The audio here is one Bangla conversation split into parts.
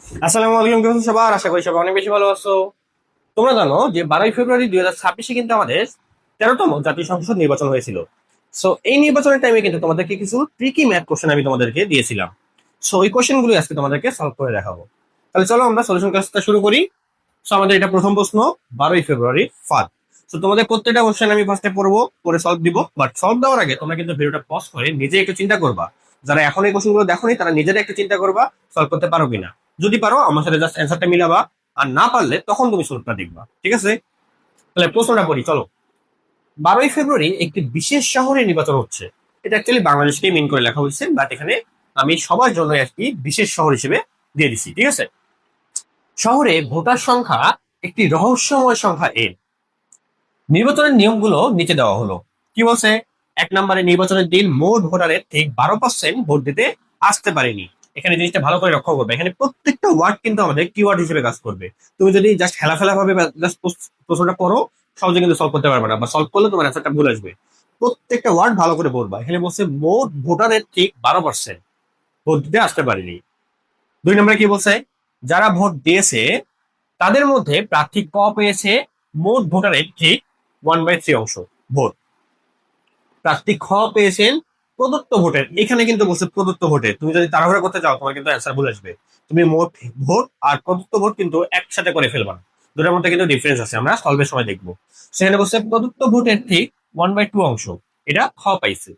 আসসালামু আলাইকুম, কেমন আছো সবার? আশা করি সবাই অনেক বেশি ভালো আছো। তোমরা জানো যে 12ই ফেব্রুয়ারি 2026 কিন্তু আমাদের 13তম জাতীয় সংসদ নির্বাচন হয়েছিল। সো এই নির্বাচনের টাইমে কিন্তু তোমাদেরকে কিছু ট্রিকি ম্যাথ কোশ্চেন আমি তোমাদেরকে দিয়েছিলাম। সো ওই কোশ্চেন গুলো আজকে তোমাদেরকে সলভ করে দেখাবো। তাহলে চলো আমরা সলিউশন ক্লাসটা শুরু করি। সো আমাদের এটা প্রথম প্রশ্ন, 12ই ফেব্রুয়ারি ফার্স্ট। সো তোমাদের প্রত্যেকটা কোশ্চেন আমি ফার্স্টে পড়বো, পরে সলভ দিব। বাট সলভ দেওয়ার আগে তোমরা কিন্তু ভিডিওটা পজ করে নিজে একটু চিন্তা করবা। যারা এখন এই কোশ্চেন গুলো দেখোনি তারা নিজেরা একটু চিন্তা করবা সলভ করতে পারো কিনা। যদি পারো আমার সাথে জাস্ট অ্যান্সারটা মিলাবা, আর না পারলে তখন তুমি সলভটা দেখবা, ঠিক আছে? তাহলে প্রশ্নটা পড়ি চলো। 12ই ফেব্রুয়ারি একটি বিশেষ শহরে নির্বাচন হচ্ছে। এটা অ্যাকচুয়ালি বাংলাদেশকে মিন করে লেখা হয়েছে, বাট এখানে আমি সবার জন্য আর কি বিশেষ শহর হিসেবে দিয়ে দিছি, ঠিক আছে? শহরে ভোটার সংখ্যা একটি রহস্যময় সংখ্যা এন। নির্বাচনের নিয়মগুলো নিচে দেওয়া হলো। কি বলছে? 1 নম্বরে, নির্বাচনের দিন মোট ভোটারের ঠিক 12% ভোট দিতে আসতে পারেনি। এখানে জিনিসটা ভালো করে লক্ষ্য করবে, এখানে প্রত্যেকটা ওয়ার্ড কিন্তু আমাদের কিওয়ার্ড হিসেবে কাজ করবে। তুমি যদি জাস্ট খেলাফেলা ভাবে জাস্ট প্রশ্নটা পড়ো, সহজে কিন্তু সলভ করতে পারবে না, বা সলভ করলে তোমার অ্যান্সারটা ভুল আসবে। প্রত্যেকটা ওয়ার্ড ভালো করে পড়বা। এখানে বলছে মোট ভোটারের ঠিক 12% ভোট দিতে আসতে পারেনি। 2 নম্বরে কি বলছে? যারা ভোট দিয়েছে তাদের মধ্যে প্রার্থী ক পেয়েছে মোট ভোটারের ঠিক 1/3 অংশ ভোট। প্রার্থী খ পেয়েছেন প্রদত্ত ভোটের, এখানে কিন্তু বলছে প্রদত্ত ভোটের। তুমি যদি তাড়াহুড়া করতে চাও তোমার কিন্তু অ্যান্সার ভুল আসবে। তুমি মোট ভোট আর প্রদত্ত ভোট কিন্তু একসাথে করে ফেলবা না, দুটার মধ্যে কিন্তু ডিফারেন্স আছে, আমরা সলভের সময় দেখবো। সেখানে বলছে প্রদত্ত ভোটের ঠিক 1/2 অংশ, এটা খ পাইছে।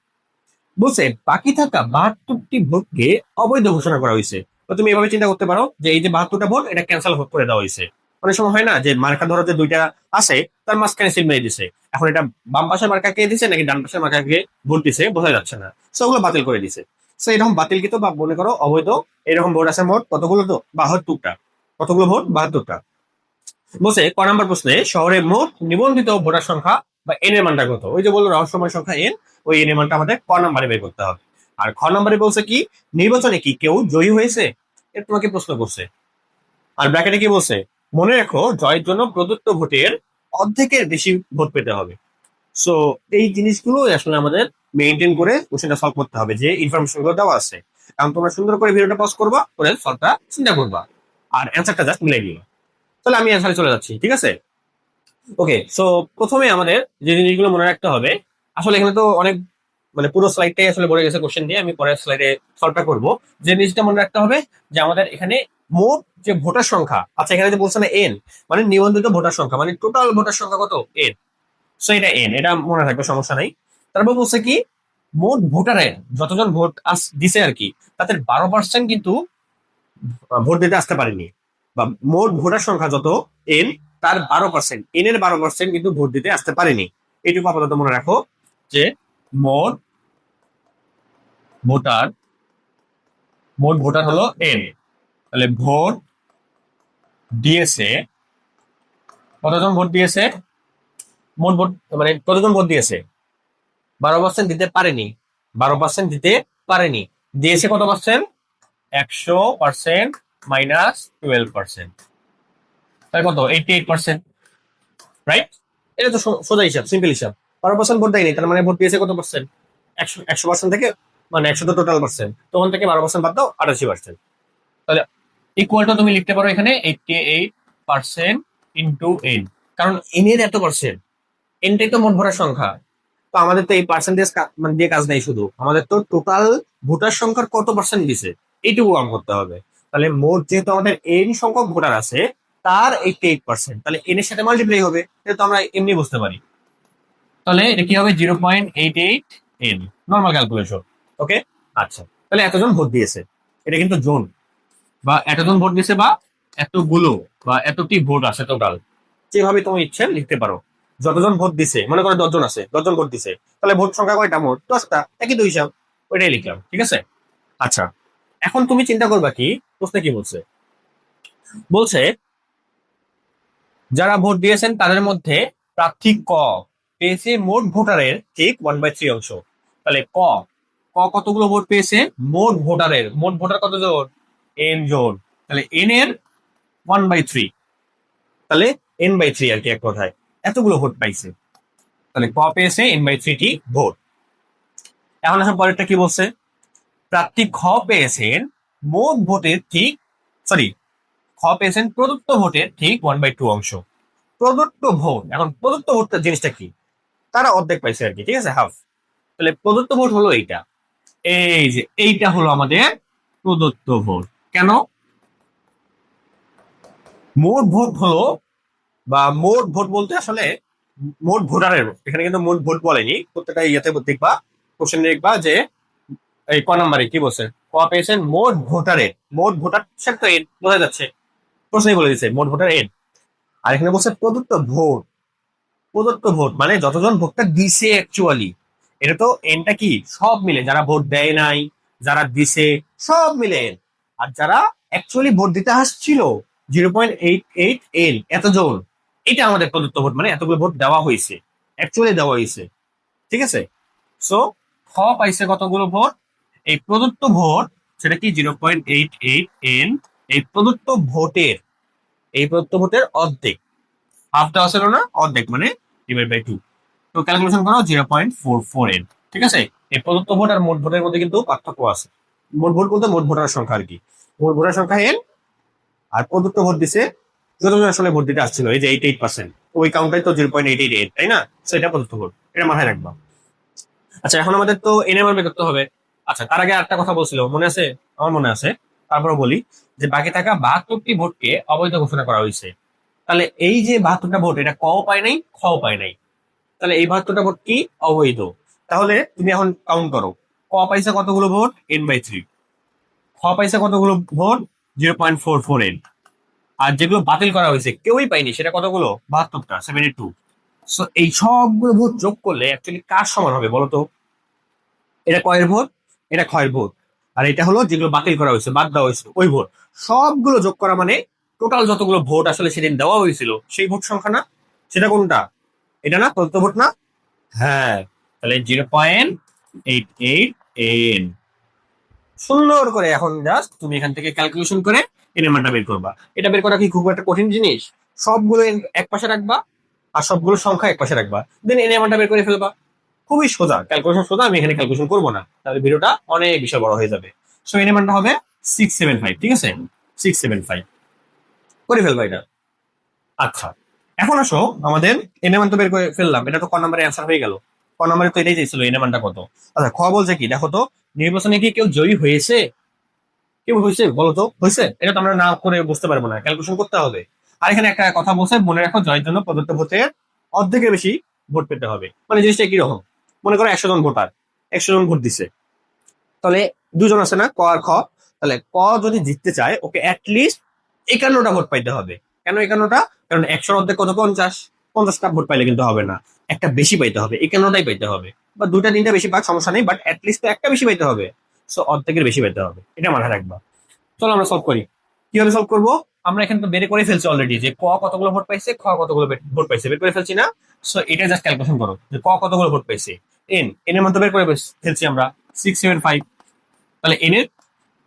বলছে বাকি থাকা 72টি ভোটকে অবৈধ ঘোষণা করা হয়েছে। তো তুমি এভাবে চিন্তা করতে পারো যে এই যে 72টা ভোট এটা ক্যান্সেল করে দেওয়া হয়েছে। অনেক সময় হয় না যে মার্কা ধরো যে দুইটা আছে, তার মাঝখানে সিল মেরে দিছে। এখন এটা বাম পাশের মার্কাকে দিছে নাকি ডান পাশের মার্কাকে ভোট দিছে বোঝা যাচ্ছে না, সো ওগুলো বাতিল করে দিছে। সো এরকম বাতিলকৃত বা মনে করো অবৈধ এরকম ভোট আছে মোট কতগুলো? তো 72টা। কতগুলো ভোট? 72টা। বলছে ক নাম্বার প্রশ্নে শহরে মোট নিবন্ধিত ভোটার সংখ্যা বা এন এর মানটা কত? ওই যে বললো রহস্যময় সংখ্যা এন, ওই এন এর মানটা আমাদের ক নাম্বারে বের করতে হবে। আর খ নাম্বারে বলছে কি নির্বাচনে কি কেউ জয়ী হয়েছে, এটা তোমাকে প্রশ্ন করছে। আর ব্র্যাকেটে কি বলছে? মনে রাখো জয়ের জন্য প্রদত্ত ভোটের অর্ধেকের বেশি ভোট পেতে হবে। সো এই জিনিসগুলো আসলে আমাদের মেনটেন করে কোশ্চেনটা সলভ করতে হবে, যে ইনফরমেশন গুলো দেওয়া আছে। এখন তোমরা সুন্দর করে ভিডিওটা পজ করবা, করে সলভটা চিন্তা করবা, আর অ্যান্সারটা জাস্ট মিলাই দিবা। তাহলে আমি অ্যান্সারে চলে যাচ্ছি, ঠিক আছে? ওকে, সো প্রথমে আমাদের যে জিনিসগুলো মনে রাখতে হবে, আসলে এখানে তো অনেক মানে পুরো স্লাইডটাই আসলে ভরে গেছে কোশ্চেন দিয়ে, আমি পরের স্লাইডে সলভটা করব। যে জিনিসটা মনে রাখতে হবে যে আমাদের এখানে মোট যে ভোটার সংখ্যা, আচ্ছা এখানে যে বলছে না এন, মানে নিবন্ধিত ভোটার সংখ্যা, মানে টোটাল ভোটার সংখ্যা কত? এন। সো এটা এন, এটা মনে থাকবে, সমস্যা নাই। তারপর বলছে কি মোট ভোটারের যতজন ভোট দিছে আর কি, তাদের 12% কিন্তু ভোট দিতে আসতে পারেনি, বা মোট ভোটার সংখ্যা যত এন, তার 12%, এন এর 12% কিন্তু ভোট দিতে আসতে পারেনি। এইটুকু আপাতত মনে রাখো যে মোট ভোটার, মোট ভোটার হলো এন। তাহলে ভোট দিয়েছে, কতজন ভোট দিয়েছে? মোট ভোট মানে কতজন ভোট দিয়েছে? 12% দিতে পারেনি, 12% দিতে পারেনি। দিয়েছে কত পার্সেন্ট? 100% মাইনাস 12%, তাহলে কত? 88%, রাইট? এটা তো সোজা হিসাব, সিম্পল হিসাব। 12% ভোট দেয়নি, তার মানে ভোট দিয়েছে কত পার্সেন্ট? 100% থেকে, মানে 100 তো টোটাল পার্সেন্ট, তখন থেকে 12% বাদ দাও, 88%। তাহলে ইকুয়ালটা তুমি লিখতে পারো এখানে 88% ইন্টু এন, কারণ এন এর এত পার্সেন্ট, এনটাই তো মোট ভোটার সংখ্যা। তো আমাদের তো এই পার্সেন্টেজ মানে দিয়ে কাজ নেই, শুধু আমাদের তো টোটাল ভোটার সংখ্যার কত পার্সেন্ট দিছে এইটুকু কাম করতে হবে। তাহলে মোট যেহেতু আমাদের এন সংখ্যক ভোটার আছে, তার 88%, তাহলে এন এর সাথে মাল্টিপ্লাই হবে, এটা তো আমরা এমনি বুঝতে পারি। তাহলে এটা কি হবে? 0.88 এন, নর্মাল ক্যালকুলেশন। ওকে, আচ্ছা তাহলে এতজন ভোট দিয়েছে, এটা কিন্তু জোন, বা এতজন ভোট দিয়েছে, বা এতগুলো, বা এতটি ভোট আছে টোটাল, যেভাবে তুমি ইচ্ছে লিখতে পারো। যতজন ভোট দিছে, মনে করো 10 জন আছে, 10 জন ভোট দিছে, তাহলে ভোট সংখ্যা কয়টা? মোট 10টা, একই তো হিসাব, ওইটাই লিখলাম, ঠিক আছে? আচ্ছা, এখন তুমি চিন্তা করবা কি প্রশ্নে কি বলছে। বলছে যারা ভোট দিয়েছেন তাদের মধ্যে প্রার্থী ক পেয়েছে মোট ভোটারের ঠিক 1/3 অংশ। তাহলে ক, কতগুলো ভোট পেয়েছে? মোট ভোটারের, মোট ভোটার কত জন? এন জন। তাহলে এন এর 1/3, তাহলে n/3 আর কি, এক কথায় এতগুলো ভোট পাইছে। তাহলে ক পেয়েছে n/3 টি ভোট। এখন এখন পরেরটা কি বলছে? প্রার্থী খ পেয়েছেন মোট ভোটের ঠিক, সরি, খ পেয়েছেন প্রদত্ত ভোটের ঠিক 1/2 অংশ। প্রদত্ত ভোট, এখন প্রদত্ত ভোটটা জিনিসটা কি, তারা অর্ধেক পাইছে আর কি, ঠিক আছে, হাফ। তাহলে প্রদত্ত ভোট হলো এইটা, এই যে এইটা হলো আমাদের প্রদত্ত ভোট। কেন? মোট ভোট হলো, বা মোট ভোট বলতে আসলে মোট ভোটারের, এখানে কিন্তু মোট ভোট বলেনি, প্রত্যেকটা ইয়েতে দেখবা, কোশ্চেন দেখবা যে এই ক নাম্বারে কি বলছে, ক পেয়েছেন মোট ভোটারের, মোট ভোটার সে তো এন বোঝা যাচ্ছে, প্রশ্নই বলে দিচ্ছে মোট ভোটার এন। আর এখানে বলছে প্রদত্ত ভোট, প্রদত্ত ভোট মানে যতজন ভোটটা দিছে অ্যাকচুয়ালি, এটা তো এনটা কি সব মিলে, যারা ভোট দেয় নাই, যারা দিছে, সব মিলে এন। আর যারা অ্যাকচুয়ালি ভোট দিতে আসছিল 0.88 এন, এতজন, এটা আমাদের প্রদত্ত ভোট, মানে এতগুলো ভোট দেওয়া হয়েছে, অ্যাকচুয়ালি দেওয়া হয়েছে, ঠিক আছে। সো খ পাইছে কতগুলো ভোট, এই প্রদত্ত ভোট, সেটা কি 0.88 এন, এই প্রদত্ত ভোটের, এই প্রদত্ত ভোটের অর্ধেক, হাফ দেওয়া ছিল না, অর্ধেক মানে ডিভাইড বাই 2। তো ক্যালকুলেশন করো 0.44 এন, ঠিক আছে। এই প্রদত্ত ভোট আর মোট ভোটের মধ্যে কিন্তু পার্থক্য আছে। মোট ভোট বলতে মোট ভোটার সংখ্যা আর কি, মোট ভোটার সংখ্যা এন, আর প্রদত্ত ভোট দিছে যতজন আসলে ভোট দিতে আসছিল, এই যে 88%, ওই কাউন্টটাই তো 0.88 তাই না, সো এটা প্রদত্ত ভোট, এটা মাথায় রাখবা। আচ্ছা এখন আমাদের তো এন এর মান বের করতে হবে। আচ্ছা তার আগে একটা কথা বলছিল, মনে আছে? আমার মনে আছে, তারপরে বলি, যে বাকি থাকা 72টি ভোটকে অবৈধ ঘোষণা করা হয়েছে। তাহলে এই যে 72টা ভোট, এটা ক পায় নাই, খ পায় নাই, তাহলে এই 72টা ভোট কি অবৈধ। তাহলে তুমি এখন কাউন্ট করো, ক পাইছে কতগুলো ভোট, n/3, খ পাইছে কতগুলো ভোট, 0.44 এন, আর যেগুলো বাতিল করা হয়েছে কেউই পাইনি, সেটা কতগুলো, 72টা, 72। সো এই সবগুলো ভোট যোগ করলে অ্যাকচুয়ালি কার সমান হবে বলতো? এটা কয়ের ভোট, এটা ক্ষয়ের ভোট, আর এটা হলো যেগুলো বাতিল করা হয়েছে, বাদ দেওয়া হয়েছিল ওই ভোট, সবগুলো যোগ করা মানে টোটাল যতগুলো ভোট আসলে সেদিন দেওয়া হয়েছিল সেই ভোট সংখ্যা না, সেটা কোনটা, এটা না, প্রদত্ত ভোট না? হ্যাঁ, তাহলে 0.88 এন। সুন্দর করে এখন জাস্ট তুমি এখান থেকে ক্যালকুলেশন করে এন এর মানটা বের করবা। এটা বের করা কি খুব একটা কঠিন জিনিস? সবগুলো এক পাশে রাখবা, আর সবগুলো সংখ্যা এক পাশে রাখবা, দেন এন এর মানটা বের করে ফেলবা। খুবই সোজা, ক্যালকুলেশন সোজা, আমি এখানে ক্যালকুলেশন করবো না, তাহলে ভিডিওটা অনেক বিষয় বড় হয়ে যাবে। সো এন এর মানটা হবে 675, ঠিক আছে, 675 করে ফেলবা এটা। আচ্ছা এখন আসো, আমাদের এন এর মান তো বের করে ফেললাম, এটা তো ক নম্বরের অ্যান্সার হয়ে গেল, ক নম্বরে তো এটাই চাইছিল এন এর মানটা কত। আচ্ছা খ বলছে কি দেখো তো, নির্বাচনে কি কেউ জয়ী হয়েছে, কেউ হয়েছে বলো তো, হয়েছে? এটা তো আমরা না করে বুঝতে পারবো না, ক্যালকুলেশন করতে হবে। আর এখানে একটা কথা বলছে, মনে রাখো জয়ের জন্য প্রদত্ত ভোটের অর্ধেকের বেশি ভোট পেতে হবে। মানে জিনিসটা কিরকম, মনে করো 100 জন ভোটার, 100 জন ভোট দিছে, তাহলে দুজন আছে না, ক আর খ, তাহলে ক যদি জিততে চায় ওকে অ্যাটলিস্ট 51টা ভোট পাইতে হবে। কেন 51টা? কারণ 100 অর্ধেক কত, 50, 50টা ভোট পাইলে কিন্তু হবে না, একটা বেশি পাইতে হবে, 51টাই পাইতে হবে, বা দুটা তিনটা বেশি পাক সমস্যা নেই, বাট অ্যাটলিস্ট তো একটা বেশি পাইতে হবে। সো অর্ধেকের বেশি পাইতে হবে, এটা মাথায় রাখবা। চলো আমরা সলভ করি। কিভাবে সলভ করবো? আমরা এখানে তো বের করে ফেলছি অলরেডি, যে ক কতগুলো ভোট পাইছে, খ কতগুলো ভোট পাইছে, বের করে ফেলছি না? সো এটা জাস্ট ক্যালকুলেশন করো যে ক কতগুলো ভোট পাইছে, এন এর মধ্যে বের করে ফেলছি আমরা 675। তাহলে এন এর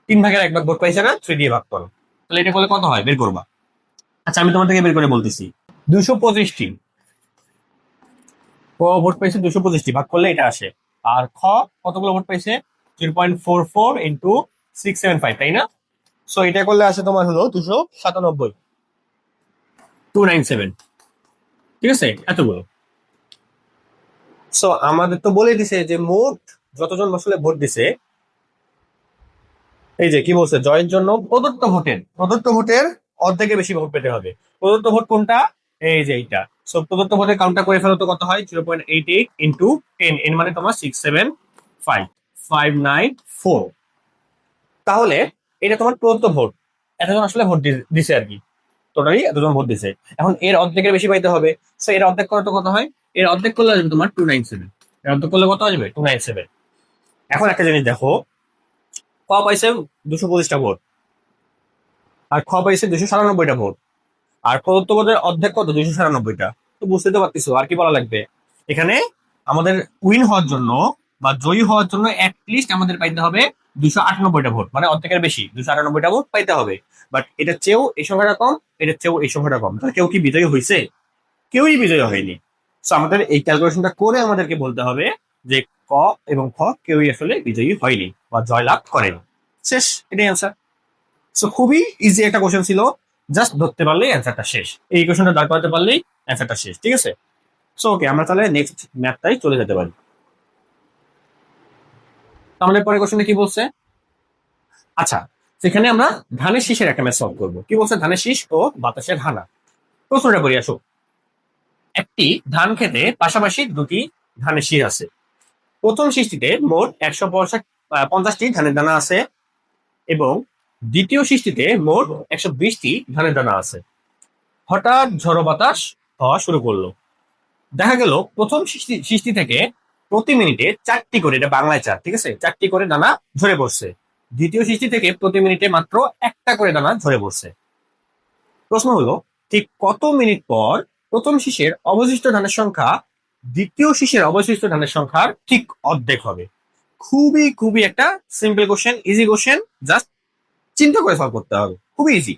3/1 ভোট পাইছে না, 3 দিয়ে ভাগ করো, তাহলে এটা করলে কত হয় বের করবা। আচ্ছা আমি তোমার থেকে বের করে বলতেছি, 225টি, ক ভোট পাইছে 225টি, ভাগ করলে এটা আসে। আর খ কতগুলো ভোট পাইছে, 0.44 × 675, তাই না? সো এটা করলে আসে তোমার হলো 297, 297, ঠিক আছে, এতগুলো। সো আমাদের তো বলে দিছে যে মোট যতজন আসলে ভোট দিছে, এই যে কি বলছে, জয়ের জন্য প্রদত্ত ভোটের অর্ধেকের বেশি ভোট পেতে হবে। প্রদত্ত ভোট কোনটা, এই যে এইটা। সো প্রদত্ত ভোটের কাউন্টটা করে ফেলো তো, কত হয়, 0.88 × 10, এন মানে তোমার 675,594। তাহলে এটা তোমার প্রদত্ত ভোট, এতজন আসলে ভোট দিছে আর কি, টোটালি এতজন ভোট দিছে। এখন এর অর্ধেকের বেশি পাইতে হবে, সো এর অর্ধেক করলে তো কত হয়, এর অর্ধেক করলে আসবে তোমার 297, এর অর্ধেক করলে কত আসবে, 297। এখন একটা জিনিস দেখো, ক পাইছে 225টা ভোট, আর খ পাইছে 297টা ভোট, আর প্রদত্ত ভোটের অর্ধেক কত, 297টা। তো বুঝতে তো পারতেছো আর কি বলা লাগবে। এখানে আমাদের উইন হওয়ার জন্য বা জয়ী হওয়ার জন্য অ্যাটলিস্ট আমাদের পাইতে হবে 298টা ভোট, মানে অর্ধেকের বেশি 298টা ভোট পাইতে হবে। বাট এটার চেয়েও এই সংখ্যাটা কম, এটার চেয়েও এই সংখ্যাটা কম, তাহলে কেউ কি বিজয়ী হয়েছে? কেউই বিজয়ী হয়নি। সো আমাদের এই ক্যালকুলেশনটা করে আমাদেরকে বলতে হবে যে ক এবং খ কেউই আসলে বিজয়ী হয়নি বা জয়লাভ করেনি। শেষ, এটাই অ্যান্সার। সো খুবই ইজি একটা কোশ্চেন ছিল, জাস্ট ধরতে পারলেই অ্যান্সারটা শেষ, এই ইকুয়েশনটা দাঁড় করাতে পারলেই অ্যান্সারটা শেষ, ঠিক আছে? সো ওকে, আমরা তাহলে নেক্সট ম্যাথটাই চলে যেতে পারি। আমাদের পরের কোশ্চেনটা কি বলছে? আচ্ছা, সেখানে আমরা ধানের শীষের একটা ম্যাথ সলভ করবো। কি বলছে? ধানের শীষ ও বাতাসের হানা। প্রশ্নটা করি আসো। একটি ধান খেতে পাশাপাশি দুটি ধানের শীষ আছে। প্রথম শীষটিতে মোট 150টি ধানের দানা আছে এবং দ্বিতীয় শীষটিতে মোট 120টি ধানের দানা আছে। হঠাৎ ঝড়ো বাতাস হওয়া শুরু করলো। দেখা গেল প্রথম সৃষ্টি থেকে প্রতি মিনিটে 4টি করে, এটা বাংলায় 4, ঠিক আছে, 4টি করে দানা ঝরে পড়ছে। দ্বিতীয় সৃষ্টি থেকে প্রতি মিনিটে মাত্র একটা করে দানা ঝরে পড়ছে। প্রশ্ন হলো, ঠিক কত মিনিট পর প্রথম শীষের অবশিষ্ট ধানের সংখ্যা দ্বিতীয় শীষের অবশিষ্ট ধানের সংখ্যার ঠিক অর্ধেক হবে? খুবই খুবই একটা simple question, easy question, just চিন্তা করে সলভ করতে হবে, খুবই ইজি।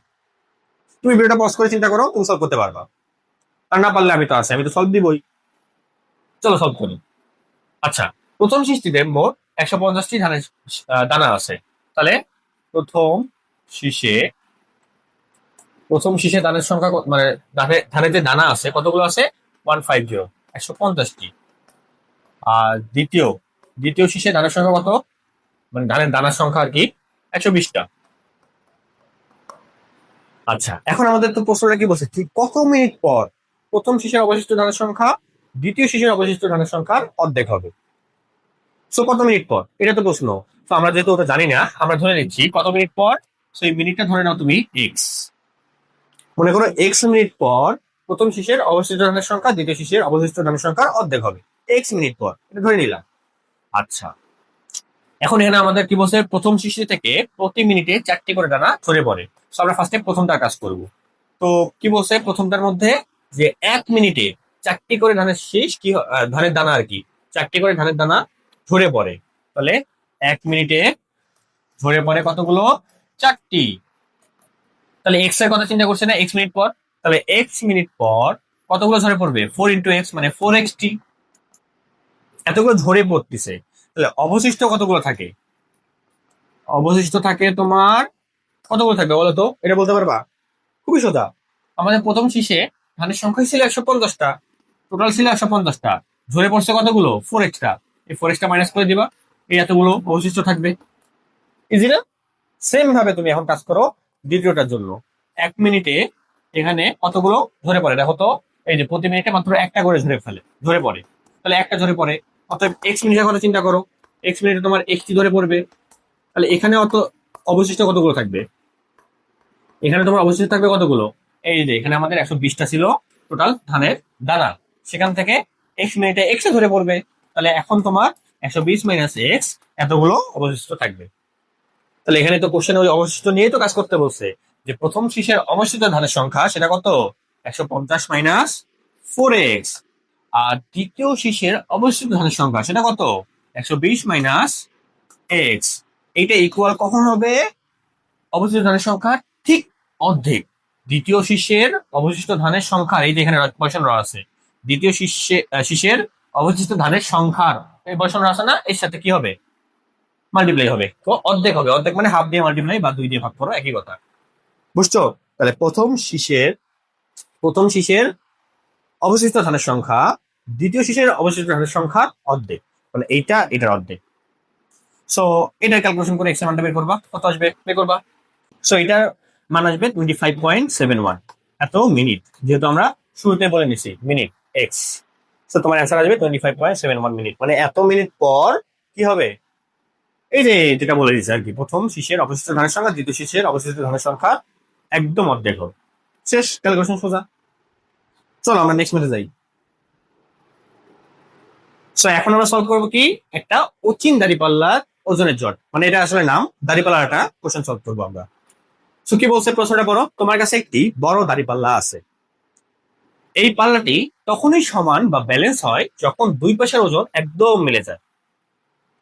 তুমি ভিডিওটা পজ করে চিন্তা করো, তুমি সলভ করতে পারবা। আর না পারলে আমি তো আছি, আমি তো সলভ দিবই। চলো সলভ করি। আচ্ছা, প্রথম সৃষ্টিতে মোট 150টি ধানের দানা আছে। তাহলে প্রথম শীষে দানের সংখ্যা মানে ধানের যে দানা আছে কতগুলো আছে? 150, 150টি। আর দ্বিতীয় শীষে ধানের সংখ্যা কত, মানে ধানের দানার সংখ্যা আর কি 120টা। আচ্ছা, এখন আমাদের তো প্রশ্নটা কি বলছে, ঠিক কত মিনিট পর প্রথম শীষের অবশিষ্ট ধানের সংখ্যা দ্বিতীয় শীষের অবশিষ্ট ধানের সংখ্যার অর্ধেক হবে? সো কত মিনিট পর, এটা তো প্রশ্ন। তো আমরা যেহেতু ওটা জানি না, আমরা ধরে নিচ্ছি কত মিনিট পর। সেই মিনিটটা ধরে নাও তুমি এক্স। মনে করো এক্স মিনিট পর প্রথম শীষের অবশিষ্ট ধানের সংখ্যা দ্বিতীয় শীষের অবশিষ্ট ধানের সংখ্যার অর্ধেক হবে, এক্স মিনিট পর, এটা ধরে নিলাম। আচ্ছা, এখন এখানে আমাদের কি বলছে, প্রথম শীষে থেকে প্রতি মিনিটে 4টি করে দানা ঝরে পড়ে। তো আমরা ফার্স্টে প্রথমটার কাজ করব। তো কি বলছে, প্রথমটার মধ্যে যে 1 মিনিটে 4টি করে ধানের শীষ কি ধানের দানা আর কি 4টি করে ধানের দানা ঝরে পড়ে। তাহলে 1 মিনিটে ঝরে পড়ে কতগুলো? 4টি। তাহলে এক্স এর কথা চিন্তা করছে না, এক্স মিনিট পর। তাহলে এক্স মিনিট পর কতগুলো ঝরে পড়বে? 4 × x, মানে 4xt। এতগুলো ঝরে পড়তেছে, তাহলে অবশিষ্ট কতগুলো থাকে? অবশিষ্ট থাকে তোমার কতগুলো থাকবে বলো তো, এটা বলতে পারবা? খুবই সোজা। আমাদের প্রথম শীষে ধানের সংখ্যা ছিল 150টা, টোটাল ছিল 150টা, ঝরে পড়ছে কতগুলো? 4টা। এই 4টা মাইনাস করে দিবা, এই এতগুলো অবশিষ্ট থাকবে। ইজি না? সেম ভাবে তুমি এখন কাজ করো দ্বিতীয়টার জন্য। 1 মিনিটে এখানে কতগুলো ঝরে পড়ে দেখো তো, এই যে প্রতি মিনিটে মাত্র একটা করে ঝরে পড়ে। তাহলে একটা ঝরে পড়ে, অতএব এক্স মিনিটের কথা চিন্তা করো, এক্স মিনিটে তোমার এক্সটি ধরে পড়বে। তাহলে এখানে অত অবশিষ্ট কতগুলো থাকবে? এখানে তোমার অবশিষ্ট থাকবে কতগুলো? এই যে এখানে আমাদের 120টা ছিল টোটাল ধানের দানা, সেখান থেকে এক্স মিনিটে এক্সে ধরে পড়বে। তাহলে এখন তোমার 120 মাইনাস এক্স এতগুলো অবশিষ্ট থাকবে। তাহলে এখানে তো কোশ্চেন ওই অবশিষ্ট নিয়েই তো কাজ করতে বলছে, যে প্রথম শীষের অবশিষ্ট ধানের সংখ্যা সেটা কত? 150 মাইনাস 4x। আর দ্বিতীয় শীষের অবশিষ্ট ধানের সংখ্যা সেটা কত? 120 মাইনাস এক্স। এইটা ইকুয়াল কখন হবে? অবশিষ্ট ধানের সংখ্যা ঠিক অর্ধেক। দ্বিতীয় শীষের অবশিষ্ট ধানের সংখ্যার, এই যে এখানে বসানো আছে, দ্বিতীয় শীষের অবশিষ্ট ধানের সংখ্যার এই বসানো আছে না, এর সাথে কি হবে? মাল্টিপ্লাই হবে। তো অর্ধেক হবে, অর্ধেক মানে হাফ দিয়ে মাল্টিপ্লাই বা 2 দিয়ে ভাগ করো, একই কথা। বুঝছো? তাহলে প্রথম শীষের অবশিষ্ট ধানের সংখ্যা দ্বিতীয় শীষের অবশিষ্ট ধানের সংখ্যার অর্ধেক, মানে এটার অর্ধেক। সো এটার ক্যালকুলেশন করে এক্স এর মানটা বের করবা, কত আসবে বের করবা। সো এটার মান আসবে 25.71 এত মিনিট, যেহেতু আমরা শুরুতে বলে নিছি মিনিট এক্স। সো তোমার অ্যান্সার আসবে 25.71 মিনিট, মানে এত মিনিট পর কি হবে? এই যে যেটা বলে দিচ্ছে আর কি, প্রথম শীষের অবশিষ্ট ধানের সংখ্যা দ্বিতীয় শীষের অবশিষ্ট ধানের সংখ্যা একদম অর্ধেক হবে। শেষ, ক্যালকুলেশন সোজা। চলো আমরা নেক্সট মেথে যাই। সো এখন আমরা সলভ করবো কি, একটা অচিন দাঁড়িপাল্লার ওজনের জট, মানে এটা আসলে নাম দাঁড়িপাল্লার একটা কোশ্চেন সলভ করবো আমরা। সো কি বলছে প্রশ্নটা পড়ো, তোমার কাছে একটি বড় দাঁড়িপাল্লা আছে। এই পাল্লাটি তখনই সমান বা ব্যালেন্স হয় যখন দুই পাশের ওজন একদম মিলে যায়।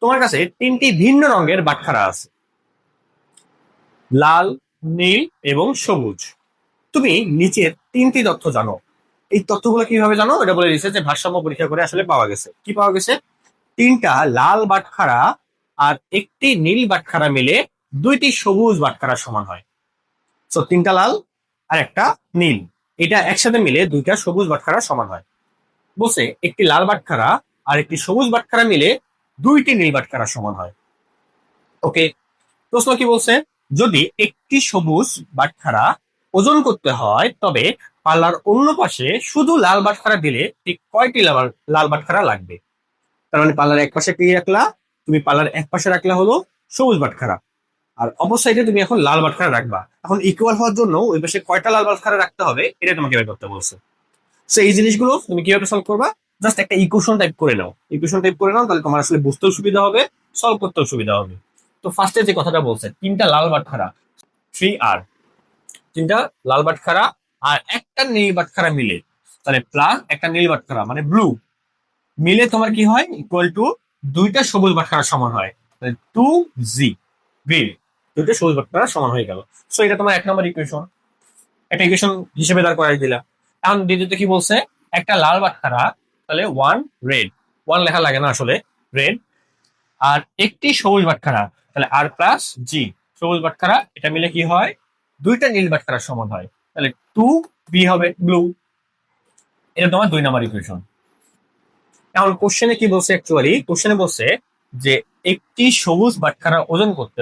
তোমার কাছে 3টি ভিন্ন রঙের বাটখারা আছে, লাল, নীল এবং সবুজ। তুমি নিচের 3টি তথ্য জানো। এই তথ্যগুলো কিভাবে জানো? এটা বলে দিচ্ছে যে ভারসাম্য পরীক্ষা করে আসলে পাওয়া গেছে। কি পাওয়া গেছে? 3টা লাল বাটখারা আর একটি নীল বাটখারা মিলে 2টি সবুজ বাটখারা সমান হয়। সো 3টা লাল আর একটা নীল, এটা একসাথে মিলে দুইটা সবুজ বাটখারা সমান হয়। বলছে একটি লাল বাটখারা আর একটি সবুজ বাটখারা মিলে দুইটি নীল বাটখারা সমান হয়। ওকে, প্রশ্ন কি বলছে, যদি একটি সবুজ বাটখারা ওজন করতে হয় তবে পাল্লার অন্য পাশে শুধু লাল বাটখারা দিলে ঠিক কয়টি লাল বাটখারা লাগবে? তার মানে পাল্লার এক পাশে কি রাখলা, তুমি পাল্লার এক পাশে রাখলা হলো সবুজ বাটখারা, আর অপর সাইডে তুমি এখন লাল বাটখারা রাখবা। এখন ইকুয়াল হওয়ার জন্য ওই পাশে কয়টা লাল বাটখারা রাখতে হবে এটা তোমাকে বের করতে বলছে। সো এই জিনিসগুলো তুমি কিভাবে সলভ করবা, জাস্ট একটা ইকুয়েশন টাইপ করে নাও, ইকুয়েশন টাইপ করে নাও, তাহলে তোমার আসলে বুঝতেও সুবিধা হবে, সলভ করতেও সুবিধা হবে। তো ফার্স্টে যে কথাটা বলছে, তিনটা লাল বাটখারা 3R, তিনটা লাল বাটখারা আর একটা নীল বাটখারা মিলে, তাহলে প্লাস একটা নীল বাটখারা মানে ব্লু মিলে তোমার কি হয়, ইকুয়াল টু দুইটা সবুজ বাটখারা সমান হয়, 2G গ্রিন, দুইটা সবুজ বাটখারা সমান হয়ে গেল। সো এটা তোমার এক নম্বর ইকুয়েশন, একটা ইকুয়েশন হিসেবে দাঁড় করাই দিলা। এখন দ্বিতীয়ত কি বলছে, একটা লাল বাটখারা, তাহলে 1 রেড, 1 লেখা লাগে না আসলে, রেড, আর একটি সবুজ বাটখারা, তাহলে আর প্লাস জি, সবুজ বাটখারা, এটা মিলে কি হয়, দুইটা নীল বাটখারা সমান হয়, তাহলে 2B হবে ব্লু। এটা তোমার 2 নম্বর ইকুয়েশন। এখন কোশ্চেনে কি বলছে, অ্যাকচুয়ালি কোশ্চেনে বলছে যে একটি সবুজ বাটখারা ওজন করতে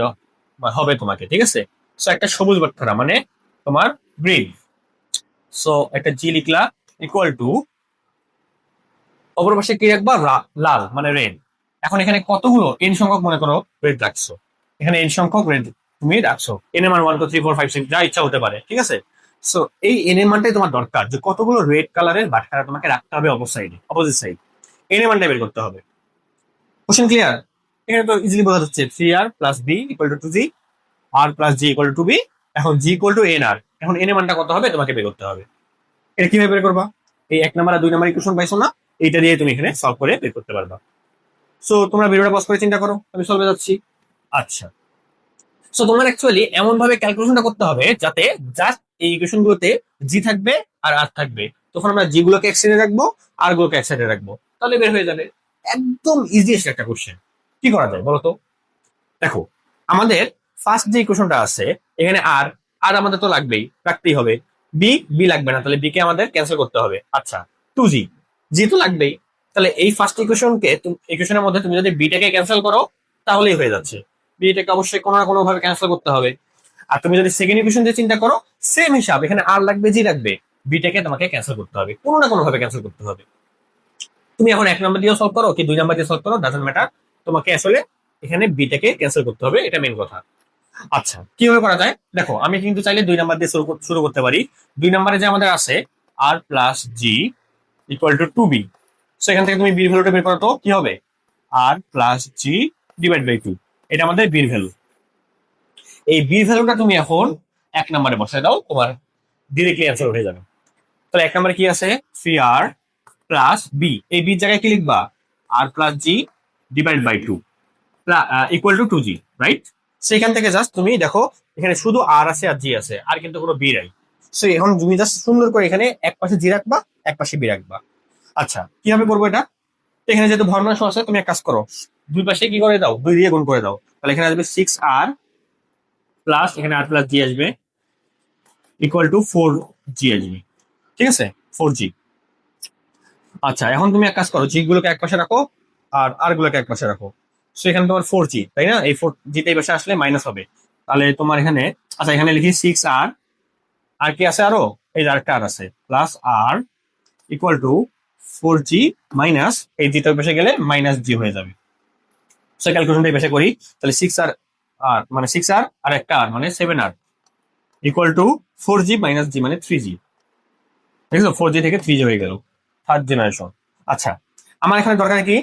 হবে তোমাকে, ঠিক আছে। সো একটা সবুজ বাটখারা মানে তোমার গ্রিন, সো একটা জি লিখলা, ইকুয়াল টু অপর পাশে কি রাখবা, লাল মানে রেড। এখন এখানে কতগুলো এন সংখ্যক মনে করো রেড রাখছো, এখানে এন সংখ্যক রেড তুমি রাখছো, এন এর মান 1 2 3 4 5 6 যা ইচ্ছা হতে পারে, ঠিক আছে। সো এই এন এর মানটাই তোমার দরকার, যে কতগুলো রেড কালারের বাটখারা তোমাকে রাখতে হবে অপর সাইডে, অপোজিট সাইড, এন এর মানটা বের করতে হবে। Question clear? এখানে তো ইজিলি বোঝা যাচ্ছে, 3R plus B equal to 2G, R plus G equal to B. এখন G equal to N R, এখন এন এর মানটা কত হবে তোমাকে বের করতে হবে। এটা কিভাবে বের করবা, এই 1 নাম্বার আর 2 নাম্বার ইকুয়েশন পাইছো না, এইটা দিয়ে তুমি এখানে সলভ করে বের করতে পারবা। সো তোমরা ভিডিওটা পজ করে চিন্তা করো, আমি সলভে যাচ্ছি। আচ্ছা, সো তোমার অ্যাকচুয়ালি এমন ভাবে ক্যালকুলেশনটা করতে হবে যাতে জাস্ট এই ইকুয়েশন গুলোতে জি থাকবে আর আর থাকবে, তখন আমরা জি গুলোকে এক সাইডে রাখবো আর গুলোকে এক সাইডে রাখবো, তাহলে বের হয়ে যাবে। একদম ইজিয়েস্ট একটা কোশ্চেন। কি করা যায় বলো তো? দেখো, আমাদের ফার্স্ট যে ইকুয়েশনটা আছে এখানে আর আর আমাদের তো লাগবেই, রাখতেই হবে। বি বি লাগবে না, তাহলে বি কে আমাদের ক্যান্সেল করতে হবে। আচ্ছা, 2G, জি তো লাগবেই, তাহলে এই ফার্স্ট ইকুয়েশনকে ইকুয়েশনের মধ্যে তুমি যদি বিটাকে ক্যান্সেল করো তাহলেই হয়ে যাচ্ছে। বিটাকে অবশ্যই কোনো না কোনো ভাবে ক্যান্সেল করতে হবে। আর তুমি যদি সেকেন্ড ইকুয়েশন দিয়ে চিন্তা করো, সেম হিসাব, এখানে আর লাগবে জি লাগবে, বিটাকে তোমাকে ক্যান্সেল করতে হবে, কোনো না কোনো ভাবে ক্যান্সেল করতে হবে। তুমি এখন 1 নাম্বার দিয়ে সলভ করো কি 2 নাম্বার দিয়ে সলভ করো, ডাজন্ট ম্যাটার, তোমাকে আসলে এখানে বিটাকে ক্যান্সেল করতে হবে, এটা মেন কথা। আচ্ছা, কিভাবে করা যায় দেখো, আমি কিন্তু চাইলে 2 নাম্বার দিয়ে শুরু করতে পারি। 2 নাম্বারে যে আমাদের আছে আর plus G equal to 2B, so এখান থেকে তুমি বির ভ্যালুটা বের করো তো কি হবে, আর প্লাস জি ডিভাইড বাই 2, এটা আমাদের বির ভ্যালু। এই বির ভ্যালুটা তুমি এখন 1 নাম্বারে বসায় দাও, তোমার ডিরেক্টলি অ্যান্সার উঠে যাবে। তাহলে 1 নাম্বারে কি আছে, 3R প্লাস বি, এই বির জায়গায় কি লিখবা, আর plus G divide by 2 equal to 2G, right. সেখান থেকে জাস্ট তুমি দেখো এখানে শুধু আর আছে আর জি আছে, আর কিন্তু কোনো বি নাই। সো এখন তুমি জাস্ট সুন্দর করে এখানে এক পাশে জি রাখবা, এক পাশে বি রাখবা। আচ্ছা, কিভাবে করবো এটা, এখানে যেহেতু ভগ্নাংশ আছে তুমি এক কাজ করো, দুই পাশে কি করে দাও, 2 দিয়ে গুণ করে দাও, তাহলে এখানে আসবে 6R প্লাস এখানে আর প্লাস জি আসবে ইকুয়াল টু 4G আসবে, ঠিক আছে, 4G। আচ্ছা, এখন তুমি এক কাজ করো, জি গুলোকে এক পাশে রাখো আর আর গুলোকে এক পাশে রাখো। সো এখানে তোমার 4G, তাই না, এই 4G এই পাশে আসলে মাইনাস হবে, তাহলে তোমার এখানে, আচ্ছা এখানে লিখি 6R, আর কি আছে আরো, এই আরেকটা আর আছে, plus R equal to 4G minus এই জিটা পাশে গেলে মাইনাস জি হয়ে যাবে। সো ক্যালকুলেশনটা এই পাশে করি, তাহলে 6R আর মানে 6R আর একটা আর মানে 7R equal to 4G minus জি মানে 3G, ঠিক আছে, 4G থেকে 3G হয়ে গেল, থার্ড জেনারেশন। আচ্ছা, আমার এখানে দরকার কি,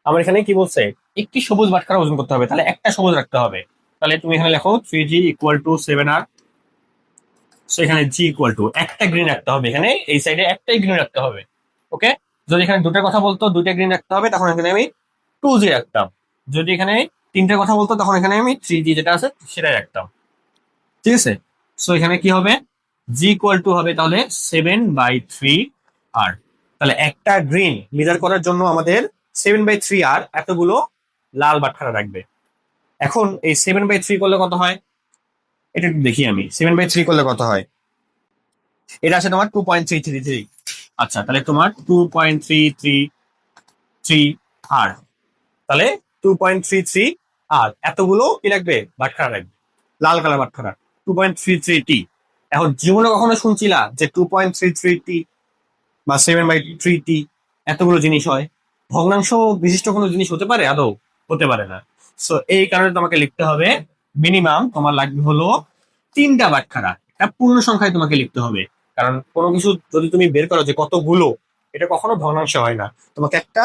আমার এখানে কি বলছে, একটি সবুজ বাটখারা ওজন করতে হবে, তাহলে একটা সবুজ রাখতে হবে, তাহলে তুমি এখানে লেখো 3G equal to 7R। So এখানে জি ইকুয়াল টু একটা গ্রিন রাখতে হবে, এখানে এই সাইডে একটাই গ্রিন রাখতে হবে। ওকে, যদি এখানে দুটার কথা বলতো দুইটা গ্রিন রাখতে হবে, তখন এখানে আমি 2G রাখতাম। যদি এখানে তিনটার কথা বলতো তখন এখানে আমি 3G যেটা আছে সেটাই রাখতাম, ঠিক আছে। সো এখানে কি হবে, জি ইকুয়াল টু হবে তাহলে 7/3R, তাহলে একটা গ্রিন মেজার করার জন্য আমাদের 7/3R এতগুলো লাল বাটখারা রাখবে। এখন এই 7/3 করলে কত হয়, এটা একটু দেখি আমি, 7/3 করলে কত হয়, এটা আছে তোমার 2.333। আচ্ছা, তাহলে তোমার 2.333 আর, তাহলে 2.33 আর এতগুলো কি লাগবে, বাটখারা লাগবে, লাল কালার বাটখারা, 2.33 টি। এখন জীবনে কখনো শুনছিলা যে 2.33 টি বা 7/3 টি এতগুলো জিনিস হয়? ভগ্নাংশ বিশিষ্ট কোনো জিনিস হতে পারে আদৌ? হতে পারে না। সো এই কারণে তোমাকে লিখতে হবে মিনিমাম তোমার লাগবে হলো 3টা বাটখারা। এটা পূর্ণ সংখ্যায় তোমাকে লিখতে হবে, কারণ কোনো কিছু যদি তুমি বের করো যে কতগুলো, এটা কখনো ভগ্নাংশ হয় না। তোমাকে একটা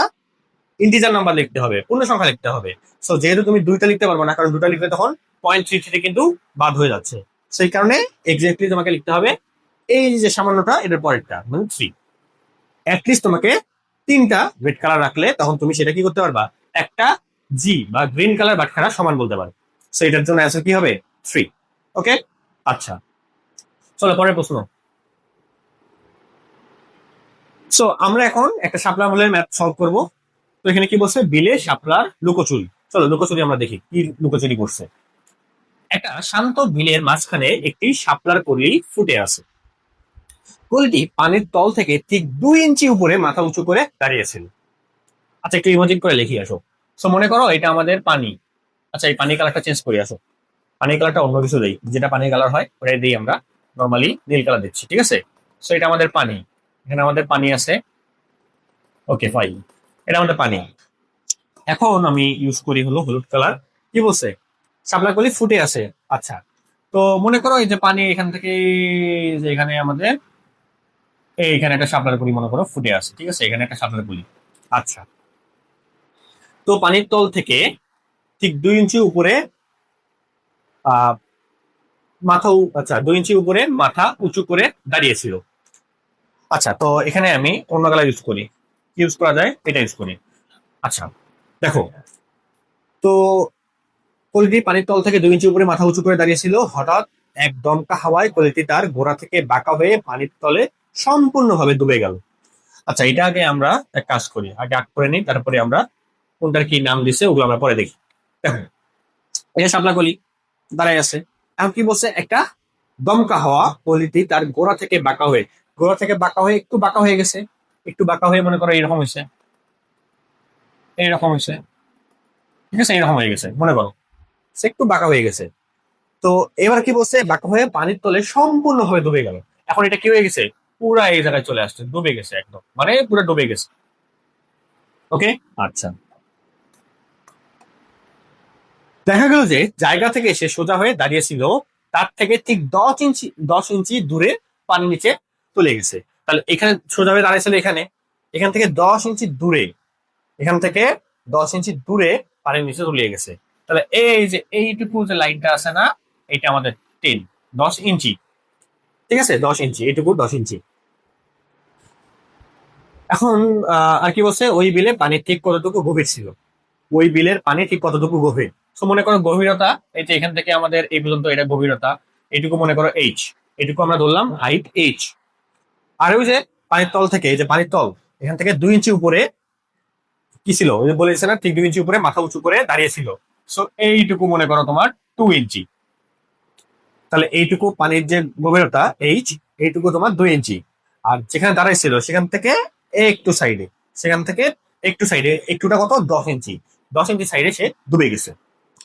ইন্টিজার নাম্বার লিখতে হবে, পূর্ণ সংখ্যা লিখতে হবে। সো যেহেতু তুমি দুইটা লিখতে পারবো না, কারণ দুটা লিখলে তখন 0.33 কিন্তু বাদ হয়ে যাচ্ছে। সেই কারণে এক্স্যাক্টলি তোমাকে লিখতে হবে এই যে সামান্যটা, এটার পরেরটা মানে 3। অ্যাটলিস্ট তোমাকে 3টা রেড কালার রাখলে তখন তুমি সেটা কি করতে পারবা, একটা জি বা গ্রিন কালার বাটখারা সমান বলতে পারো। সো এটার জন্য অ্যান্সার কি হবে, 3। ওকে, আচ্ছা, চলো পরের প্রশ্ন। সো আমরা এখন একটা শাপলা আমলের ম্যাথ সলভ করব। তো এখানে কি বলছে, বিলে শাপলার লুকোচুরি। চলো লুকোচুরি আমরা দেখি কি লুকোচুরি করছে। একটা শান্ত বিলের মাঝখানে একটি শাপলার কলি ফুটে আছে। কলিটি পানির তল থেকে ঠিক 2 ইঞ্চি উপরে মাথা উঁচু করে দাঁড়িয়েছিল। আচ্ছা, একটু ইমাজিন করে লিখি আসো। সো মনে করো এটা আমাদের পানি। আচ্ছা, এই পানির কালারটা চেঞ্জ করি আসো। পানির কালারটা অন্য কিছু দেই, যেটা পানির কালার হয় ওটাই দিই আমরা। নর্মালি নীল কালার দিচ্ছি, ঠিক আছে। সো এটা আমাদের পানি, এখানে আমাদের পানি আছে। ওকে ফাইন, এটা আমাদের পানি। এখন আমি ইউজ করি হলো হলুদ কালার। কি বলছে, শাপলা কলি ফুটে আছে। আচ্ছা, তো মনে করো এই যে পানি এখান থেকে, যে এখানে আমাদের এইখানে একটা শাপলার কলি মনে করো ফুটে আছে, ঠিক আছে, এখানে একটা শাপলার কলি। আচ্ছা, তো পানির তল থেকে ঠিক 2 ইঞ্চি উপরে আহ আচ্ছা 2 ইঞ্চি উপরে মাথা উঁচু করে দাঁড়িয়েছিল। আচ্ছা, তো এখানে আমি অন্য কালার ইউজ করি, ইউজ করা যায় এটা ইউজ করি। আচ্ছা, দেখো, তো কলিটি পানির তল থেকে 2 ইঞ্চি উপরে মাথা উঁচু করে দাঁড়িয়েছিল। হঠাৎ এক দমকা হাওয়ায় কলিটি তার গোড়া থেকে বাঁকা হয়ে পানির তলে সম্পূর্ণভাবে ডুবে গেল। আচ্ছা, এটা আগে আমরা এক কাজ করি, আগে আগ করে নিই, তারপরে আমরা কোনটার কি নাম দিছে ওগুলো আমরা পরে দেখি। দেখো, এই যে শাপলা কলি দাঁড়ায় আছে। এখন কি বলছে, একটা দমকা হাওয়া কলিটি তার গোড়া থেকে বাঁকা হয়ে, গোড়া থেকে বাঁকা হয়ে একটু বাঁকা হয়ে গেছে, একটু বাঁকা হয়ে মনে করো এরকম হয়েছে, এইরকম হয়েছে, ঠিক আছে, এরকম হয়ে গেছে মনে করো, সে একটু বাঁকা হয়ে গেছে। তো এবার কি বলছে, বাঁকা হয়ে পানির তলে সম্পূর্ণভাবে ডুবে গেল। এখন এটা কি হয়ে গেছে, পুরা এই জায়গায় চলে আসছে, ডুবে গেছে একদম, মানে পুরো ডুবে গেছে। ওকে, আচ্ছা, দেখা গেল যে জায়গা থেকে সে সোজা হয়ে দাঁড়িয়েছিল, তার থেকে ঠিক 10 ইঞ্চি দূরে পানির নিচে চলে গেছে। তাহলে এখানে সোজা হয়ে দাঁড়িয়েছিল, এখানে, এখান থেকে 10 ইঞ্চি দূরে, এখান থেকে 10 ইঞ্চি দূরে পানির নিচে চলে গেছে। তাহলে এই যে এইটুকু যে লাইনটা আছে না, এটা আমাদের 10 ইঞ্চি, ঠিক আছে, 10 ইঞ্চি, এইটুকু 10 ইঞ্চি। এখন আর কি বলছে, ওই বিলে পানি ঠিক কতটুকু গভীর ছিল, ওই বিলের পানি ঠিক কতটুকু গভীর। তো মনে করো গভীরতা, এই যে এখান থেকে আমাদের এই পর্যন্ত এটা গভীরতা, এইটুকু মনে করো এইচ, এইটুকু আমরা ধরলাম হাইট এইচ। আর ওই যে পানির তল থেকে, এই যে পানির তল, এখান থেকে 2 ইঞ্চি উপরে কি ছিল, ওই যে বলেছে না, ঠিক 2 ইঞ্চি উপরে মাথা উঁচু করে দাঁড়িয়েছিল। সো এইটুকু মনে করো তোমার 2 ইঞ্চি। তাহলে এইটুকু পানির যে গভীরতা এইচ, এইটুকু তোমার 2 ইঞ্চি। আর যেখানে দাঁড়াইছিল সেখান থেকে একটু সাইডে, সেখান থেকে একটু সাইডে, একটুটা কত, 10 ইঞ্চি, 10 ইঞ্চি সাইডে সে ডুবে গেছে।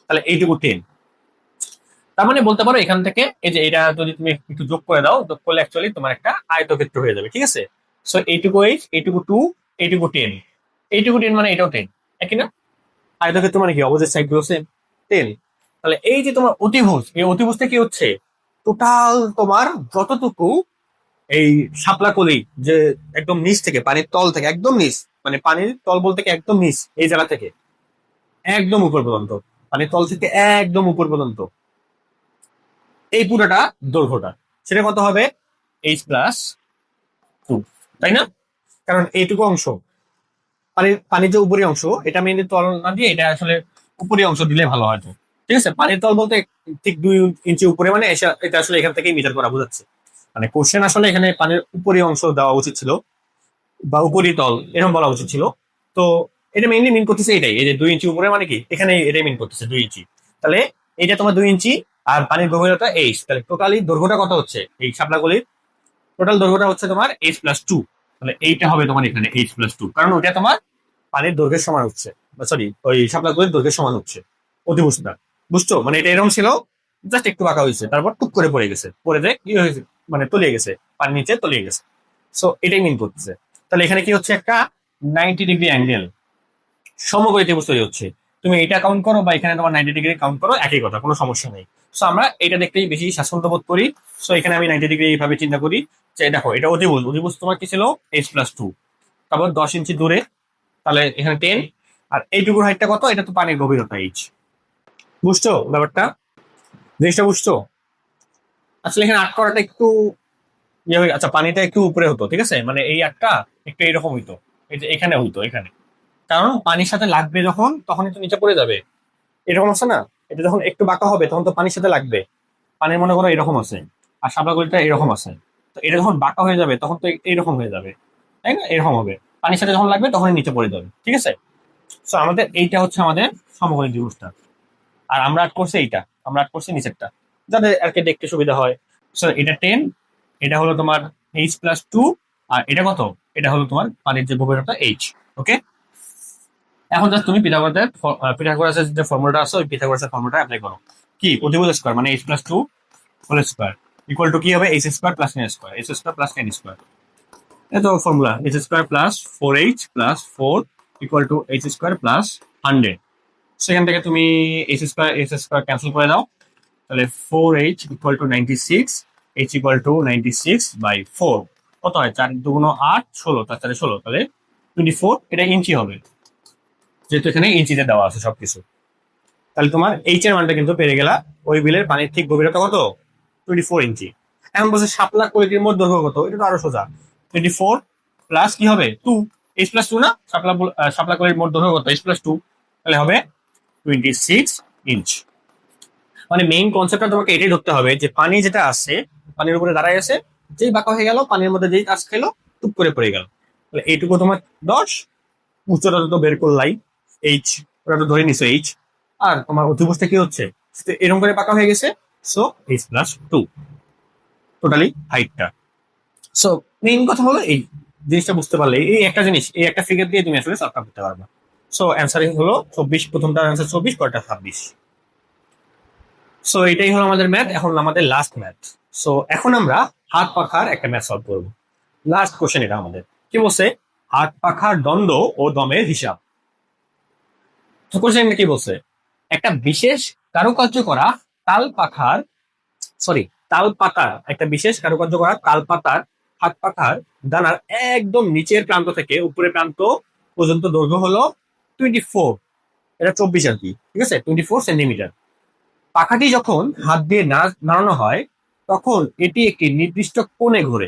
তাহলে এইটুকু 10। তার মানে বলতে পারো এখান থেকে এই যে এটা যদি তুমি একটু যোগ করে দাও, যোগ করলে অ্যাকচুয়ালি তোমার একটা আয়তক্ষেত্র হয়ে যাবে, ঠিক আছে। সো এইটুকু এইচ, এইটুকু 2, এইটুকু 10, এইটুকু 10 মানে এটাও 10, একই না? আয়তক্ষেত্র মানে কি, অপোজিট সাইড গুলো সেম, 10। তাহলে এই যে তোমার অতিভুজ, এই অতিভুজটা কি হচ্ছে, টোটাল তোমার যতটুকু এই শাপলা কলি, যে একদম নিচ থেকে, পানির তল থেকে একদম নিচ, মানে পানির তল বলতে কি একদম নিচ, এই জায়গা থেকে একদম উপর পর্যন্ত, পানির তল থেকে একদম উপর পর্যন্ত এই পুরোটা দৈর্ঘ্যটা, সেটা কত হবে, H+2, তাই না? কারণ এইটুকু অংশ, পানির যে উপরি অংশ, এটা মেনলি তল না দিয়ে এটা আসলে উপরি অংশ দিলে ভালো হয়তো, ঠিক আছে। পানির তল বলতে ঠিক 2 ইঞ্চি উপরে, মানে এটা আসলে এখান থেকেই মিটার করা বোঝাচ্ছে। মানে কোশ্চেন আসলে এখানে পানির উপরি অংশ দেওয়া উচিত ছিল, বা উপরি তল এরকম বলা উচিত ছিল। তো এটা মেইনলি মিন করতেছে এটাই, এই যে 2 ইঞ্চি উপরে মানে কি, এখানে এটাই মিন করতেছে 2 ইঞ্চি। তাহলে এটা তোমার 2 ইঞ্চি, আর পানির গভীরতা এইচ, তাহলে টোটালি দৈর্ঘ্যটা কত হচ্ছে এই শাপলাগুলির, টোটাল দৈর্ঘ্যটা হচ্ছে তোমার h+2। তাহলে এইটা হবে তোমার এখানে h+2, কারণ ওইটা তোমার পানির দৈর্ঘ্যের সমান হচ্ছে, সরি ওই শাপলা কোলের দৈর্ঘ্যের সমান হচ্ছে অতিবুঝটা। বুঝছো? মানে এটা এরকম ছিল, জাস্ট একটু বাঁকা হয়েছে, তারপর টুক করে পড়ে গেছে, পড়ে যায় কি হয়েছে, মানে তলিয়ে গেছে, পানির নিচে তলিয়ে গেছে। সো এটাই মিন করতেছে। তাহলে এখানে কি হচ্ছে, একটা 90 ডিগ্রি অ্যাঙ্গেল সমকোণী ত্রিভুজ তৈরি হচ্ছে। তুমি এটা কাউন্ট করো বা এখানে তোমার 90 ডিগ্রি কাউন্ট করো, একই কথা, কোনো সমস্যা নেই। সো আমরা এটা দেখতেই বেশি স্বাচ্ছন্দ্য বোধ করি। সো এখানে আমি 90 ডিগ্রি এইভাবে চিন্তা করি যে দেখো এটা অতিভুজ, অতিভুজ তোমার কি ছিল h+2, তারপর 10 ইঞ্চি দূরে, তাহলে এখানে 10, আর এইটুকুর হাইটটা কত, এটা তো পানির গভীরতা h। বুঝছো ব্যাপারটা, জিনিসটা বুঝছো? আসলে এখানে আট করাটা একটু ইয়ে হয়ে, আচ্ছা পানিটা একটু উপরে হতো, ঠিক আছে, মানে এই আটটা একটু এরকম হইতো, এই যে এখানে হইতো এখানে, কারণ পানির সাথে লাগবে যখন তখনই তো নিচে পড়ে যাবে, এরকম আছে না। এটা যখন একটু বাঁকা হবে তখন তো পানির সাথে লাগবে, পানির মনে করো এরকম আছে, আর শাপলাগুলিটা এরকম আছে, তো এটা যখন বাঁকা হয়ে যাবে তখন তো এইরকম হয়ে যাবে, তাই না, এরকম হবে, পানির সাথে যখন লাগবে তখনই নিচে পড়ে যাবে, ঠিক আছে। তো আমাদের এইটা হচ্ছে আমাদের সমকোণী ত্রিভুজটা, আর আমরা আট করছি এইটা, আমরা আট করছি নিচেরটা, যাদের আর কি দেখতে সুবিধা হয়। সো এটা 10, এটা হলো তোমার h+2, আর এটা কত, এটা হলো তোমার পানির যে গভীরতা h। ওকে, এখন জাস্ট তুমি পিথাগোরাসের যে ফর্মুলাটা আছে ওই পিথাগোরাসের ফর্মুলাটা অ্যাপ্লাই করো। কি, প্রতিভুজ স্কয়ার মানে h+2 whole square equal to কি হবে, h square plus 10 square, h square plus 10 square, এই তো formula, h square plus 4h plus 4 equal to h square plus 100। সেখান থেকে তুমি h স্কয়ার ক্যান্সেল করে দাও, তাহলে 4h equal to 96, h equal to 96/4, কত হয়, 4 2 8, 16, তার 4 16, তাহলে 24, এটা ইঞ্চি হবে, যেহেতু এখানে ইঞ্চিতে দেওয়া আছে সবকিছু। তাহলে তোমার এইচ এর মানটা কিন্তু পেরে গেলা, ওই বিলের পানির ঠিক গভীরতা কত, 24 ইঞ্চি। এখন বলছে শাপলা কোয়েটির মোট দৈর্ঘ্য কত, এটা তো আরো সোজা, 24 প্লাস কি হবে 2, h+2 না, শাপলা কোয়েটির মোট দৈর্ঘ্য কত, h+2, তাহলে হবে 26 ইঞ্চ। মানে মেইন কনসেপ্টটা তোমাকে এটাই ধরতে হবে যে পানি যেটা আছে, পানির উপরে দাঁড়ায় আছে, যেই বাঁকা হয়ে গেল পানির মধ্যে যেই কাজ খেলো টুপ করে পড়ে গেল, তাহলে এইটুকু তোমার 10, উচ্চতা তো বের করলাই এইচ, ওটা তো ধরে নিছো এইচ, আর তোমার অতিভুজটা কি হচ্ছে, এরকম করে পাকা হয়ে গেছে, সো h+2 টোটালি হাইটটা। সো মেইন কথা হলো এই জিনিসটা বুঝতে পারলে, এই একটা জিনিস, এই একটা ফিগার দিয়ে তুমি আসলে সলভ করতে পারবে। সো অ্যান্সারিং হলো 24, প্রথমটার অ্যান্সার 24, পরেরটা 26। সো এটাই হলো আমাদের ম্যাথ, এখন আমাদের লাস্ট ম্যাথ। সো এখন আমরা হাত পাখার একটা ম্যাথ সলভ করবো। লাস্ট কোশ্চেন এটা আমাদের, কি বলছে, হাত পাখার দ্বন্দ্ব ও দমের হিসাব। তো কোশ্চেন কি বলছে, একটা বিশেষ কারুকার্য করা তাল পাখার, সরি তাল পাতার, একটা বিশেষ কারুকার্য করা তাল পাতার হাত পাখার দানার একদম নিচের প্রান্ত থেকে উপরের প্রান্ত পর্যন্ত দৈর্ঘ্য হলো 24, এটা 24 আর কি, ঠিক আছে, 24 সেন্টিমিটার। পাখাটি যখন হাত দিয়ে নাড়ানো হয় তখন এটি একটি নির্দিষ্ট কোণে ঘোরে।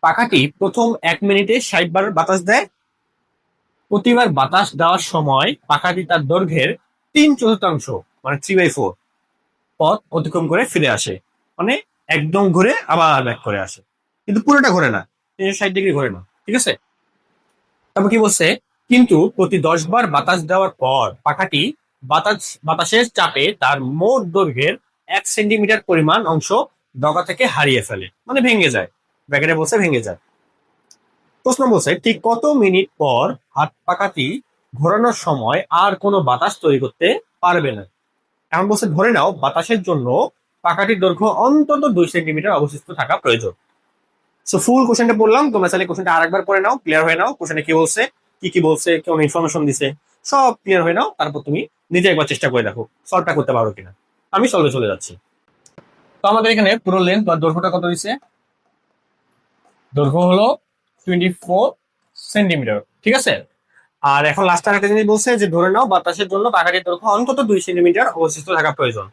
পাখাটি প্রথম 1 মিনিটে 60 বার বাতাস দেয়। প্রতিবার বাতাস দেওয়ার সময় পাখাটি তার দৈর্ঘ্যের 3/4, মানে 3/4 পথ অতিক্রম করে ফিরে আসে, মানে একদম ঘুরে আবার ব্যাক করে আসে, কিন্তু পুরোটা ঘোরে না, 360 ডিগ্রি ঘোরে না, ঠিক আছে। তারপর কি বলছে, কিন্তু প্রতি 10 বার বাতাস দেওয়ার পর পাখাটি বাতাসের চাপে তার মোট দৈর্ঘ্যের 1 সেন্টিমিটার পরিমাণ অংশ ডগা থেকে হারিয়ে ফেলে, মানে ভেঙে যায়, ব্র্যাকেটে বলছে ভেঙে যায়। প্রশ্ন বলছে ঠিক কত মিনিট পর হাত পাখাটি ঘোরানোর সময় আর কোনো বাতাস তৈরি করতে পারবে না। এমন বলছে ধরে নাও বাতাসের জন্য পাখাটির দৈর্ঘ্য অন্তত 2 সেন্টিমিটার অবশিষ্ট থাকা প্রয়োজন। সো ফুল কোশ্চেনটা বললাম, তোমরা চাইলে কোশ্চেনটা আরেকবার পড়ে নাও, ক্লিয়ার হয়ে নাও কোশ্চেনে কি বলছে, কি বলছে, কোন ইনফরমেশন দিছে, সব ক্লিয়ার হয়ে নাও, তারপর তুমি নিজে একবার চেষ্টা করে দেখো সলভটা করতে পারো কিনা। আমি সলভে চলে যাচ্ছি। তো আমাদের এখানে পুরো লেন্থ বা দৈর্ঘ্যটা কত দিছে, দৈর্ঘ্য হলো 24 সেন্টিমিটার, ঠিক আছে। আর এখন লাস্ট একটা জিনিস বলছে যে ধরে নাও বাতাসের জন্য পাখাটির দৈর্ঘ্য অন্তত 2 সেন্টিমিটার অবশিষ্ট থাকা প্রয়োজন।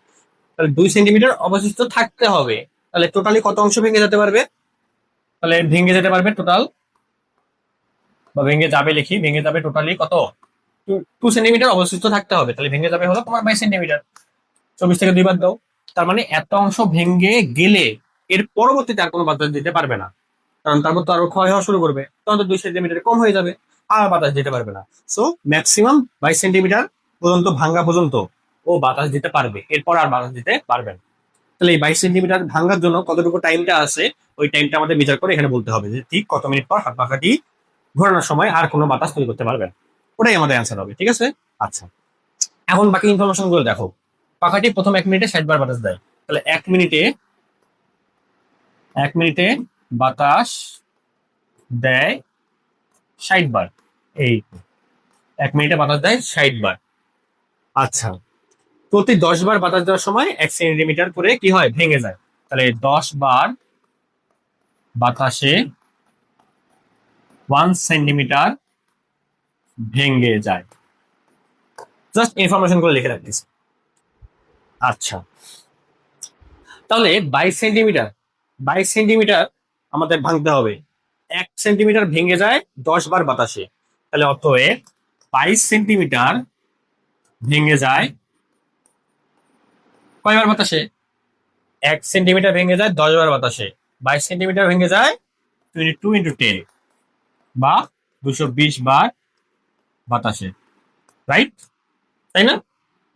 তাহলে 2 সেন্টিমিটার অবশিষ্ট থাকতে হবে, তাহলে টোটালি কত অংশ ভেঙে যেতে পারবে, তাহলে ভেঙে যেতে পারবে টোটাল, বা ভেঙে যাবে লিখি, ভেঙে যাবে টোটালি কত, 2 সেন্টিমিটার অবশিষ্ট থাকতে হবে, তাহলে ভেঙে যাবে হলো তোমার 22 সেন্টিমিটার, 24 থেকে 2 বাদ দাও, তার মানে এত অংশ ভেঙে গেলে এর পরবর্তীতে আর কোনো বাতাস দিতে পারবে না, কারণ তারপর তো আরো ক্ষয় হওয়া শুরু করবে, তখন তো 2 সেন্টিমিটার কম হয়ে যাবে, আর বাতাস দিতে পারবে না। সো ম্যাক্সিমাম 22 সেন্টিমিটার পর্যন্ত ভাঙ্গা পর্যন্ত ও বাতাস দিতে পারবে, এরপর আর বাতাস দিতে পারবে না। তাহলে এই 22 সেন্টিমিটার ভাঙ্গার জন্য কতটুকু টাইমটা আছে, ওই টাইমটা আমাদের মেজার করে এখানে বলতে হবে যে ঠিক কত মিনিট পর হাত পাখাটি ঘোরানোর সময় আর কোনো বাতাস তৈরি করতে পারবে না। ওটাই আমাদের অ্যান্সার হবে, ঠিক আছে? আচ্ছা, এখন বাকি ইনফরমেশন গুলো দেখো। পাখাটি প্রথম 1 মিনিটে 60 বার বাতাস দেয়, তাহলে 1 মিনিটে বাতাস দেয় 60 বার। এই 1 মিনিটে বাতাস দেয় 60 বার। আচ্ছা, প্রতি 10 বার বাতাস দেওয়ার সময় 1 সেন্টিমিটার করে কি হয়, ভেঙে যায়। তাহলে 10 বার বাতাসে 1 সেন্টিমিটার ভেঙে যায়। জাস্ট ইনফরমেশন করে লিখে রাখতেছি। আচ্ছা, তাহলে 22 সেন্টিমিটার আমাদের ভাঙতে হবে। 1 সেন্টিমিটার ভেঙে যায় 10 বার বাতাসে, তাহলে অতএব 22 সেন্টিমিটার ভেঙে যায় কয়বার বাতাসে? 1 সেন্টিমিটার ভেঙে যায় 10 বার বাতাসে। 22 সেন্টিমিটার ভেঙে যায় 22 × 10 বা 220 বার বাতাসে, রাইট? তাই না?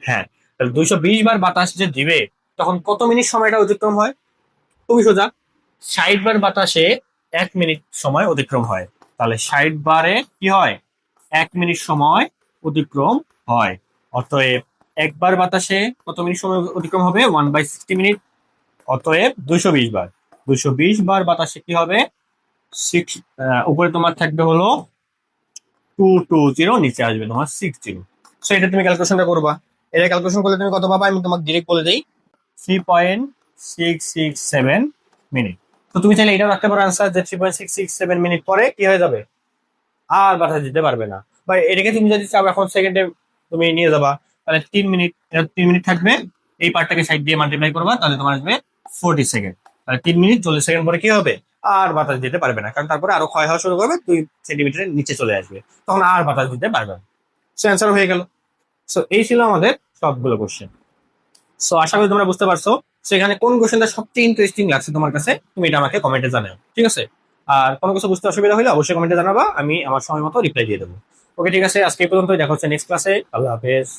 হ্যাঁ, তাহলে 220 বার বাতাস যে দিবে তখন কত মিনিট সময়টা অতিক্রম হয়? খুবই সোজা, 60 বার বাতাসে 1 মিনিট সময় অতিক্রম হয়। তাহলে 60 বারে কি হয়, 1 মিনিট সময় অতিক্রম হয়। অতএব 1 বার বাতাসে কত মিনিট সময় অতিক্রম হবে? 1/60 মিনিট। অতএব 220 বার। 220 বার বাতাসে কি হবে? উপরে তোমার থাকবে হলো 220, নিচে আসবে তোমার 60। সো এটা তুমি ক্যালকুলেশনটা করবা। এটা ক্যালকুলেশন করলে তুমি কত পাবা আমি তোমাকে ডিরেক্ট বলে দিই, 3.667 মিনিট। তো তুমি চাইলে এটাও রাখতে পারো আনসার যে 3.667 মিনিট পরে কি হয়ে যাবে, আর বাতাস দিতে পারবে না। বা এটাকে তুমি যদি চাও এখন সেকেন্ডে তুমি নিয়ে যাবা, তাহলে 3 মিনিট, এটা 3 মিনিট থাকবে। এই পার্টটাকে সাইড দিয়ে মাল্টিপ্লাই করবা, তাহলে তোমার আসবে 40 সেকেন্ড। তাহলে 3 মিনিট 40 সেকেন্ড পরে কি হবে, আর বাতাস দিতে পারবে না, কারণ তারপরে আরো ক্ষয় হওয়া শুরু করবে, 2 সেন্টিমিটারের নিচে চলে আসবে, তখন আর বাতাস দিতে পারবে না। সো অ্যান্সার হয়ে গেল। সো এই ছিল আমাদের সবগুলো কোশ্চেন। সো আশা করি তোমরা বুঝতে পারছো। সেখানে কোন কোশ্চেনটা সবচেয়ে ইন্টারেস্টিং লাগছে তোমার কাছে, তুমি এটা আমাকে কমেন্টে জানাও, ঠিক আছে? আর কোনো কিছু বুঝতে অসুবিধা হলে অবশ্যই কমেন্টে জানাবা, আমি আমার সময় মতো রিপ্লাই দিয়ে দেবো। ওকে, ঠিক আছে, আজকে এই পর্যন্ত, দেখা হচ্ছে নেক্সট ক্লাসে। আল্লাহ হাফেজ।